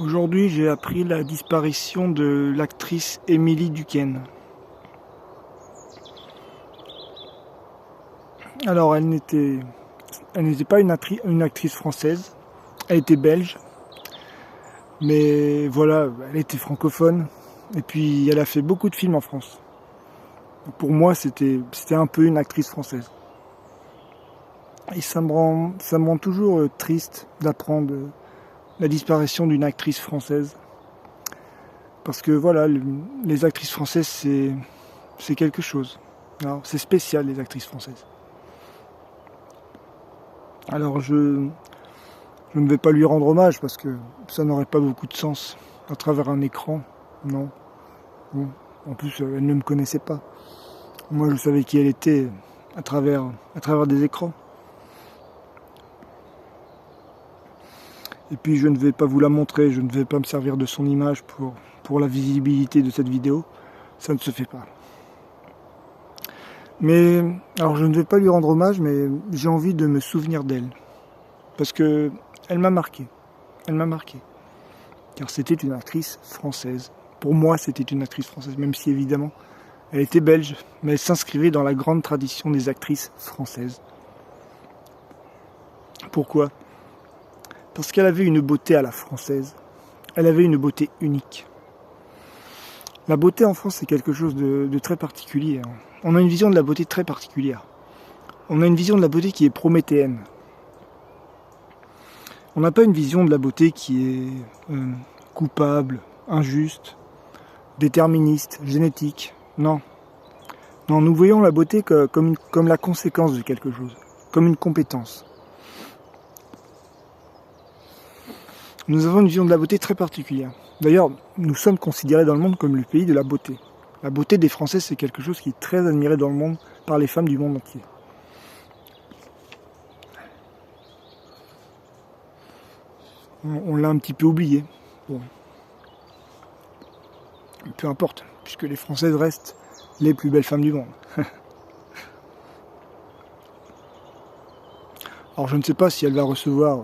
Aujourd'hui, j'ai appris la disparition de l'actrice Émilie Duquesne. Alors, elle n'était pas une actrice française, elle était belge, mais voilà, elle était francophone, et puis elle a fait beaucoup de films en France. Pour moi, c'était un peu une actrice française. Et ça me rend toujours triste d'apprendre la disparition d'une actrice française. Parce que voilà, les actrices françaises, c'est quelque chose. C'est spécial, les actrices françaises. Alors je ne vais pas lui rendre hommage parce que ça n'aurait pas beaucoup de sens à travers un écran. Non. Bon. En plus, elle ne me connaissait pas. Moi, je savais qui elle était à travers des écrans. Et puis, je ne vais pas vous la montrer, je ne vais pas me servir de son image pour la visibilité de cette vidéo. Ça ne se fait pas. Mais, alors je ne vais pas lui rendre hommage, mais j'ai envie de me souvenir d'elle. Parce que elle m'a marqué. Elle m'a marqué. Car c'était une actrice française. Pour moi, c'était une actrice française, même si évidemment, elle était belge, mais elle s'inscrivait dans la grande tradition des actrices françaises. Pourquoi ? Parce qu'elle avait une beauté à la française. Elle avait une beauté unique. La beauté en France, c'est quelque chose de très particulier. On a une vision de la beauté très particulière. On a une vision de la beauté qui est prométhéenne. On n'a pas une vision de la beauté qui est coupable, injuste, déterministe, génétique. Non. Non, nous voyons la beauté comme la conséquence de quelque chose, comme une compétence. Nous avons une vision de la beauté très particulière. D'ailleurs, nous sommes considérés dans le monde comme le pays de la beauté. La beauté des Français, c'est quelque chose qui est très admiré dans le monde par les femmes du monde entier. On l'a un petit peu oublié. Bon. Peu importe, puisque les Françaises restent les plus belles femmes du monde. Alors je ne sais pas si elle va recevoir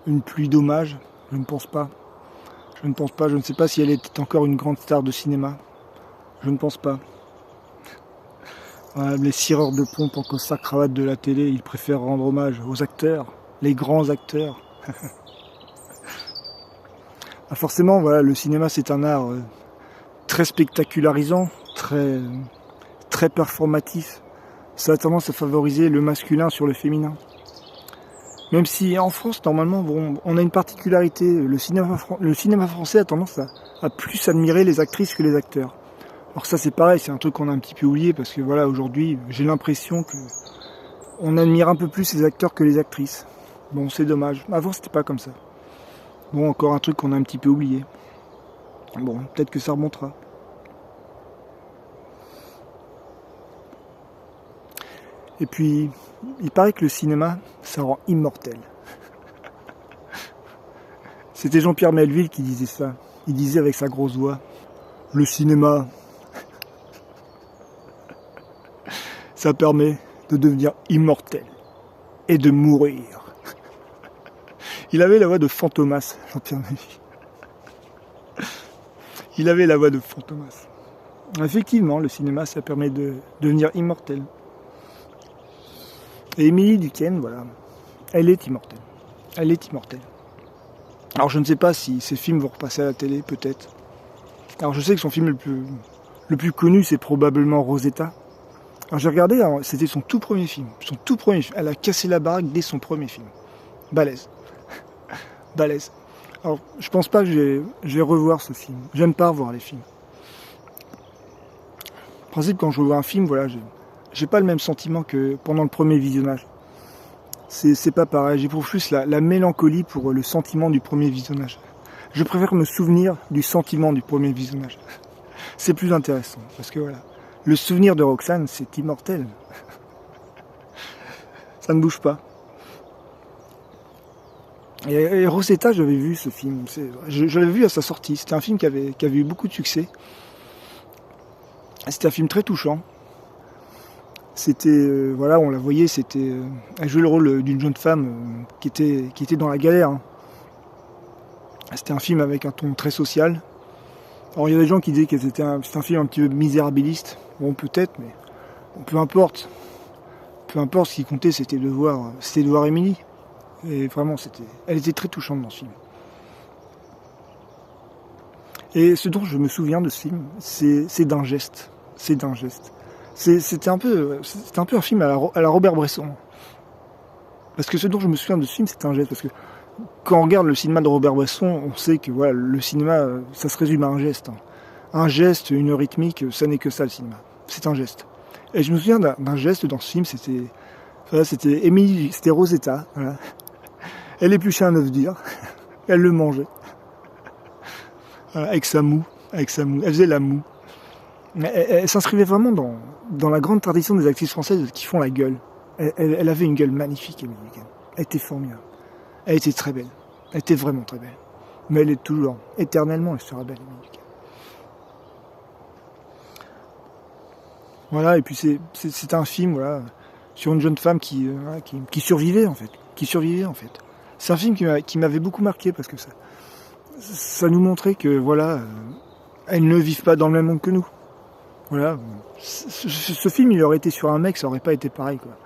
une pluie d'hommages, je ne pense pas. Je ne sais pas si elle était encore une grande star de cinéma. Je ne pense pas. Voilà, les cireurs de pompe en costard cravate de la télé, ils préfèrent rendre hommage aux acteurs, les grands acteurs. Forcément, voilà, le cinéma c'est un art très spectacularisant, très performatif. Ça a tendance à favoriser le masculin sur le féminin. Même si en France, normalement, on a une particularité. Le cinéma français a tendance à plus admirer les actrices que les acteurs. Alors ça c'est pareil, c'est un truc qu'on a un petit peu oublié parce que voilà, aujourd'hui, j'ai l'impression que on admire un peu plus les acteurs que les actrices. Bon, c'est dommage. Avant, c'était pas comme ça. Bon, encore un truc qu'on a un petit peu oublié. Bon, peut-être que ça remontera. Et puis, il paraît que le cinéma, ça rend immortel. C'était Jean-Pierre Melville qui disait ça. Il disait avec sa grosse voix, le cinéma, ça permet de devenir immortel et de mourir. Il avait la voix de Fantomas, Jean-Pierre Melville. Il avait la voix de Fantomas. Effectivement, le cinéma, ça permet de devenir immortel. Et Émilie Duquesne, voilà, elle est immortelle. Elle est immortelle. Alors je ne sais pas si ces films vont repasser à la télé, peut-être. Alors je sais que son film le plus connu, c'est probablement Rosetta. Alors j'ai regardé, c'était son tout premier film. Son tout premier film. Elle a cassé la baraque dès son premier film. Balèze. Balèze. Alors je pense pas que je vais revoir ce film. J'aime pas revoir les films. En principe, quand je revois un film, voilà, j'ai pas le même sentiment que pendant le premier visionnage. C'est pas pareil. J'ai pour plus la mélancolie pour le sentiment du premier visionnage. Je préfère me souvenir du sentiment du premier visionnage. C'est plus intéressant. Parce que voilà, le souvenir de Roxane, c'est immortel. Ça ne bouge pas. Et Rosetta, j'avais vu ce film. Je l'avais vu à sa sortie. C'était un film qui avait eu beaucoup de succès. C'était un film très touchant. C'était, voilà, on la voyait, elle jouait le rôle d'une jeune femme qui était dans la galère. C'était un film avec un ton très social. Alors il y a des gens qui disaient que c'était un film un petit peu misérabiliste. Bon, peut-être, mais bon, peu importe. Peu importe, ce qui comptait, c'était de voir Émilie. Et vraiment, elle était très touchante dans ce film. Et ce dont je me souviens de ce film, c'est d'un geste. C'est d'un geste. C'était un peu un film à la Robert Bresson. Parce que ce dont je me souviens de ce film, c'est un geste. Parce que quand on regarde le cinéma de Robert Bresson, on sait que voilà, le cinéma, ça se résume à un geste. Un geste, une rythmique, ça n'est que ça le cinéma. C'est un geste. Et je me souviens d'un geste dans ce film, c'était Émilie, c'était Rosetta. Voilà. Elle épluchait un œuf dur, elle le mangeait. Voilà, avec sa moue. Elle faisait la moue. Elle s'inscrivait vraiment dans la grande tradition des actrices françaises qui font la gueule. Elle avait une gueule magnifique, Émilie. Elle était formidable. Elle était très belle. Elle était vraiment très belle. Mais elle est toujours, éternellement, elle sera belle, Émilie. Voilà, et puis c'est un film, voilà, sur une jeune femme qui survivait, en fait. C'est un film qui m'avait beaucoup marqué, parce que ça nous montrait que, voilà, elles ne vivent pas dans le même monde que nous. Voilà. Ce film, il aurait été sur un mec, ça aurait pas été pareil, quoi.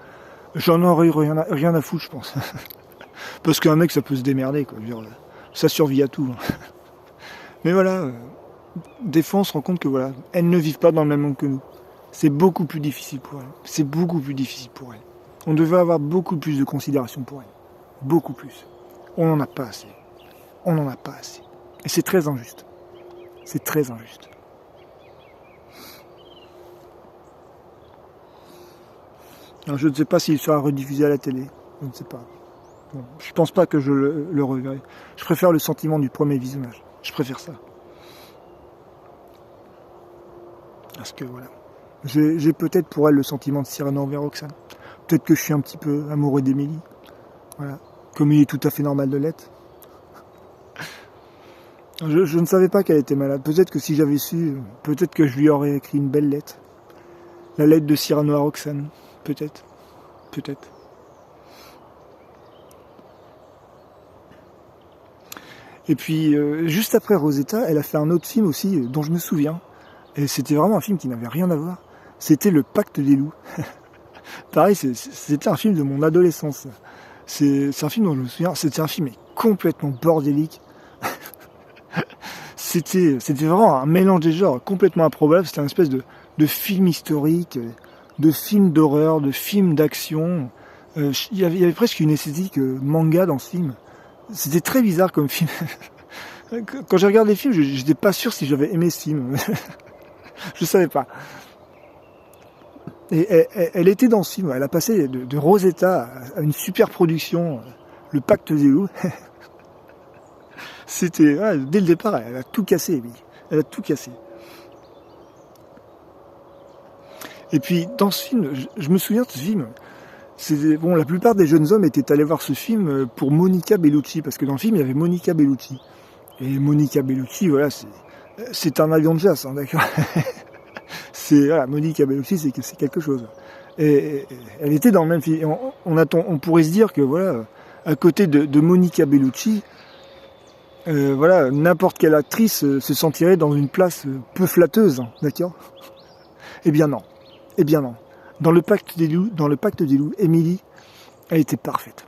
J'en aurais eu rien à foutre, je pense. Parce qu'un mec, ça peut se démerder, quoi. Ça survit à tout. Mais voilà, des fois, on se rend compte que, voilà, elles ne vivent pas dans le même monde que nous. C'est beaucoup plus difficile pour elles. On devait avoir beaucoup plus de considération pour elles. Beaucoup plus. On n'en a pas assez. Et c'est très injuste. Alors, je ne sais pas s'il sera rediffusé à la télé. Je ne sais pas. Bon, je pense pas que je le reverrai. Je préfère le sentiment du premier visionnage. Je préfère ça. Parce que voilà. J'ai peut-être pour elle le sentiment de Cyrano envers Roxane. Peut-être que je suis un petit peu amoureux d'Émilie. Voilà. Comme il est tout à fait normal de l'être. Je ne savais pas qu'elle était malade. Peut-être que si j'avais su, peut-être que je lui aurais écrit une belle lettre. La lettre de Cyrano à Roxane. Peut-être. Et puis, juste après Rosetta, elle a fait un autre film aussi, dont je me souviens. Et c'était vraiment un film qui n'avait rien à voir. C'était Le Pacte des loups. Pareil, c'était un film de mon adolescence. C'est un film dont je me souviens. C'était un film complètement bordélique. C'était vraiment un mélange des genres complètement improbable. C'était une espèce de film historique, de film d'horreur, de film d'action. Il y avait presque une esthétique manga dans ce film. C'était très bizarre comme film. Quand j'ai regardé les films, j'étais pas sûr si j'avais aimé ce film. Je savais pas. Et elle était dans ce film. Elle a passé de Rosetta à une super production, Le Pacte des loups. C'était, dès le départ, elle a tout cassé, Émilie. Elle a tout cassé. Et puis, dans ce film, je me souviens de ce film. Bon, la plupart des jeunes hommes étaient allés voir ce film pour Monica Bellucci, parce que dans le film, il y avait Monica Bellucci. Et Monica Bellucci, voilà, c'est un avion de chasse, hein, d'accord. Voilà, Monica Bellucci, c'est quelque chose. Et elle était dans le même film. On pourrait se dire que, voilà, à côté de Monica Bellucci, voilà, n'importe quelle actrice se sentirait dans une place peu flatteuse, hein, d'accord. Eh bien non. Dans le Pacte des loups, Émilie, elle était parfaite.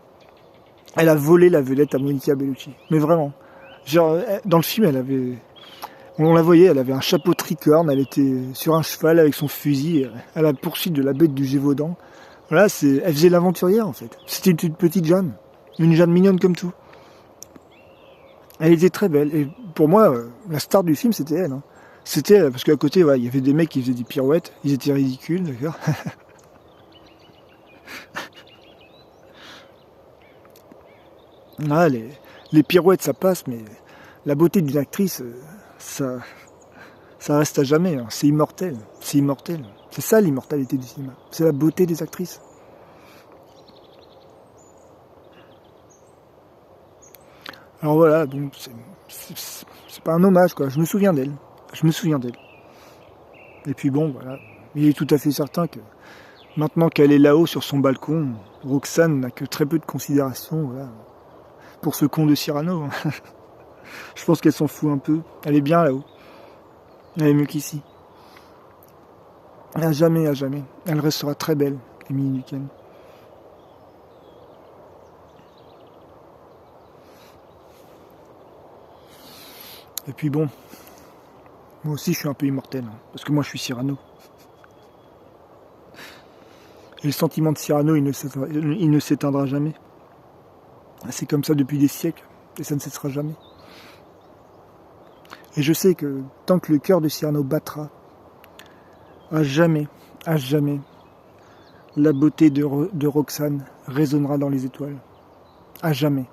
Elle a volé la vedette à Monica Bellucci. Mais vraiment. Genre, dans le film, on la voyait, elle avait un chapeau tricorne, elle était sur un cheval avec son fusil à la poursuite de la bête du Gévaudan. Voilà, elle faisait l'aventurière en fait. C'était une petite Jeanne. Une Jeanne mignonne comme tout. Elle était très belle. Et pour moi, la star du film, c'était elle. Hein. C'était elle, parce qu'à côté, il y avait des mecs qui faisaient des pirouettes. Ils étaient ridicules, d'accord. Ah, les pirouettes, ça passe, mais la beauté d'une actrice, ça reste à jamais. Hein. C'est immortel. C'est ça l'immortalité du cinéma. C'est la beauté des actrices. Alors voilà, donc c'est pas un hommage, quoi. Je me souviens d'elle. Et puis bon, voilà. Il est tout à fait certain que maintenant qu'elle est là-haut sur son balcon, Roxane n'a que très peu de considération, voilà, pour ce con de Cyrano. Je pense qu'elle s'en fout un peu. Elle est bien là-haut. Elle est mieux qu'ici. À jamais, à jamais. Elle restera très belle, Émilie Lucan. Et puis bon, moi aussi je suis un peu immortel, hein, parce que moi je suis Cyrano. Et le sentiment de Cyrano, il ne s'éteindra jamais. C'est comme ça depuis des siècles, et ça ne cessera jamais. Et je sais que tant que le cœur de Cyrano battra, à jamais, la beauté de Roxane résonnera dans les étoiles. À jamais.